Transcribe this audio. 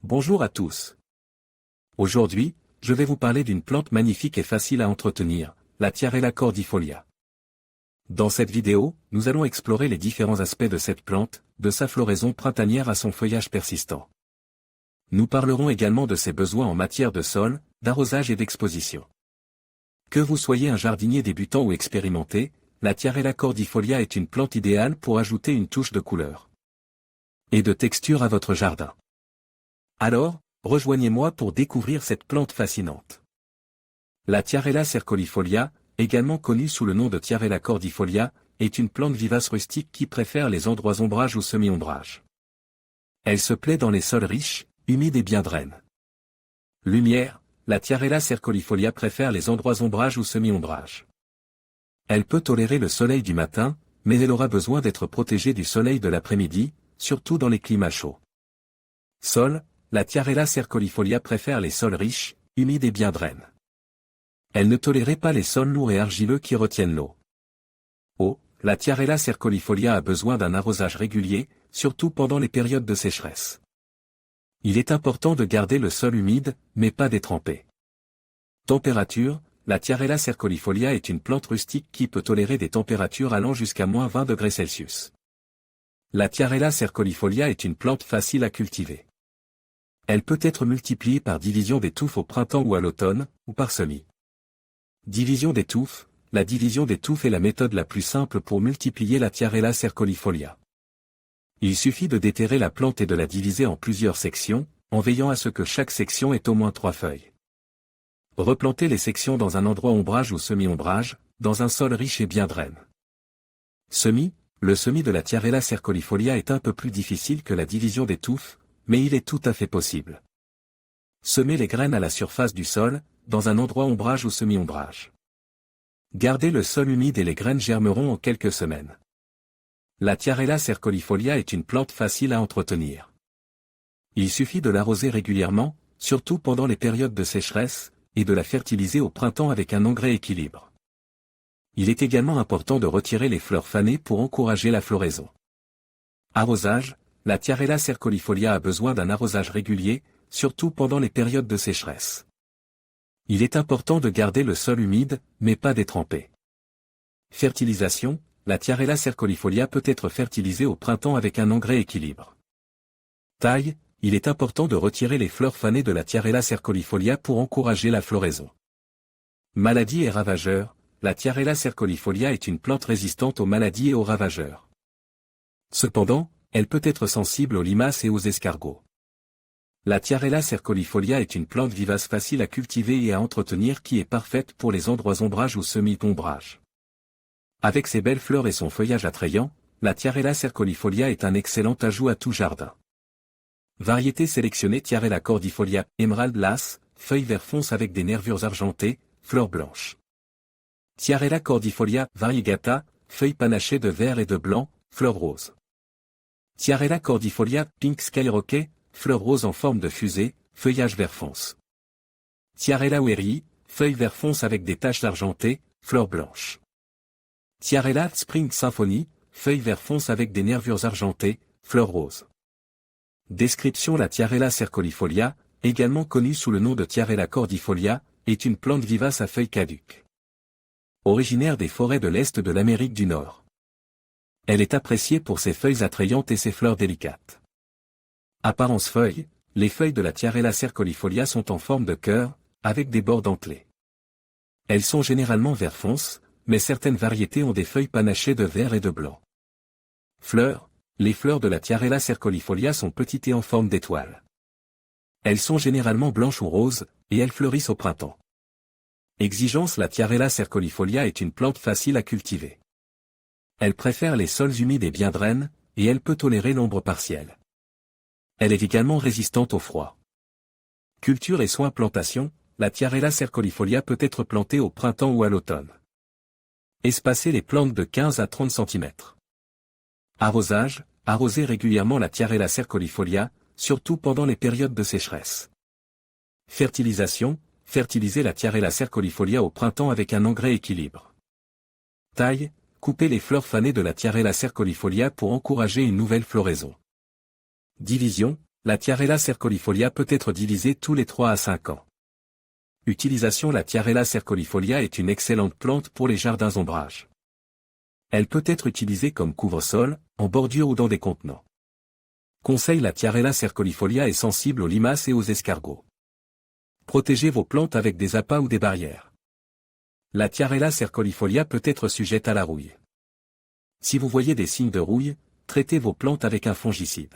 Bonjour à tous. Aujourd'hui, je vais vous parler d'une plante magnifique et facile à entretenir, la Tiarella cordifolia. Dans cette vidéo, nous allons explorer les différents aspects de cette plante, de sa floraison printanière à son feuillage persistant. Nous parlerons également de ses besoins en matière de sol, d'arrosage et d'exposition. Que vous soyez un jardinier débutant ou expérimenté, la Tiarella cordifolia est une plante idéale pour ajouter une touche de couleur et de texture à votre jardin. Alors, rejoignez-moi pour découvrir cette plante fascinante. La Tiarella cercolifolia, également connue sous le nom de Tiarella cordifolia, est une plante vivace rustique qui préfère les endroits ombrage ou semi-ombrage. Elle se plaît dans les sols riches, humides et bien drainés. Lumière, la Tiarella cercolifolia préfère les endroits ombrage ou semi-ombrage. Elle peut tolérer le soleil du matin, mais elle aura besoin d'être protégée du soleil de l'après-midi, surtout dans les climats chauds. Sol, la Tiarella cercolifolia préfère les sols riches, humides et bien drainés. Elle ne tolérait pas les sols lourds et argileux qui retiennent l'eau. Eau, la Tiarella cercolifolia a besoin d'un arrosage régulier, surtout pendant les périodes de sécheresse. Il est important de garder le sol humide, mais pas détrempé. Température, la Tiarella cercolifolia est une plante rustique qui peut tolérer des températures allant jusqu'à -20 degrés Celsius. La Tiarella cercolifolia est une plante facile à cultiver. Elle peut être multipliée par division des touffes au printemps ou à l'automne, ou par semis. Division des touffes, la division des touffes est la méthode la plus simple pour multiplier la Tiarella cercolifolia. Il suffit de déterrer la plante et de la diviser en plusieurs sections, en veillant à ce que chaque section ait au moins 3 feuilles. Replantez les sections dans un endroit ombrage ou semi-ombrage, dans un sol riche et bien drainé. Semis, le semis de la Tiarella cercolifolia est un peu plus difficile que la division des touffes, mais il est tout à fait possible. Semez les graines à la surface du sol, dans un endroit ombrage ou semi-ombrage. Gardez le sol humide et les graines germeront en quelques semaines. La Tiarella cercolifolia est une plante facile à entretenir. Il suffit de l'arroser régulièrement, surtout pendant les périodes de sécheresse, et de la fertiliser au printemps avec un engrais équilibre. Il est également important de retirer les fleurs fanées pour encourager la floraison. Arrosage, la Tiarella cercolifolia a besoin d'un arrosage régulier, surtout pendant les périodes de sécheresse. Il est important de garder le sol humide, mais pas détrempé. Fertilisation, la Tiarella cercolifolia peut être fertilisée au printemps avec un engrais équilibre. Taille, il est important de retirer les fleurs fanées de la Tiarella cercolifolia pour encourager la floraison. Maladies et ravageurs, la Tiarella cercolifolia est une plante résistante aux maladies et aux ravageurs. Cependant, elle peut être sensible aux limaces et aux escargots. La Tiarella cercolifolia est une plante vivace facile à cultiver et à entretenir qui est parfaite pour les endroits ombrage ou semi-ombrage. Avec ses belles fleurs et son feuillage attrayant, la Tiarella cercolifolia est un excellent ajout à tout jardin. Variété sélectionnée Tiarella cordifolia, Emerald Lace, feuilles vert fonce avec des nervures argentées, fleurs blanches. Tiarella cordifolia, variegata, feuilles panachées de vert et de blanc, fleurs roses. Tiarella cordifolia, pink skyrocket, fleurs roses en forme de fusée, feuillage vert fonce. Tiarella werii, feuilles vert fonce avec des taches argentées, fleurs blanches. Tiarella spring symphony, feuilles vert fonce avec des nervures argentées, fleurs roses. Description. La Tiarella cercolifolia, également connue sous le nom de Tiarella cordifolia, est une plante vivace à feuilles caduques. Originaire des forêts de l'Est de l'Amérique du Nord. Elle est appréciée pour ses feuilles attrayantes et ses fleurs délicates. Apparence feuilles, les feuilles de la Tiarella cercolifolia sont en forme de cœur, avec des bords dentelés. Elles sont généralement vert fonce, mais certaines variétés ont des feuilles panachées de vert et de blanc. Fleurs, les fleurs de la Tiarella cercolifolia sont petites et en forme d'étoile. Elles sont généralement blanches ou roses, et elles fleurissent au printemps. Exigence. La Tiarella cercolifolia est une plante facile à cultiver. Elle préfère les sols humides et bien drainés, et elle peut tolérer l'ombre partielle. Elle est également résistante au froid. Culture et soins. Plantation, la Tiarella cercolifolia peut être plantée au printemps ou à l'automne. Espacer les plantes de 15 à 30 cm. Arrosage, arroser régulièrement la Tiarella cercolifolia, surtout pendant les périodes de sécheresse. Fertilisation, fertiliser la Tiarella cercolifolia au printemps avec un engrais équilibre. Taille, couper les fleurs fanées de la Tiarella cercolifolia pour encourager une nouvelle floraison. Division, La Tiarella cercolifolia peut être divisée tous les 3 à 5 ans. Utilisation. La Tiarella cercolifolia est une excellente plante pour les jardins ombrage. Elle peut être utilisée comme couvre-sol, en bordure ou dans des contenants. Conseil. La Tiarella cercolifolia est sensible aux limaces et aux escargots. Protégez vos plantes avec des appâts ou des barrières. La Tiarella cercolifolia peut être sujette à la rouille. Si vous voyez des signes de rouille, traitez vos plantes avec un fongicide.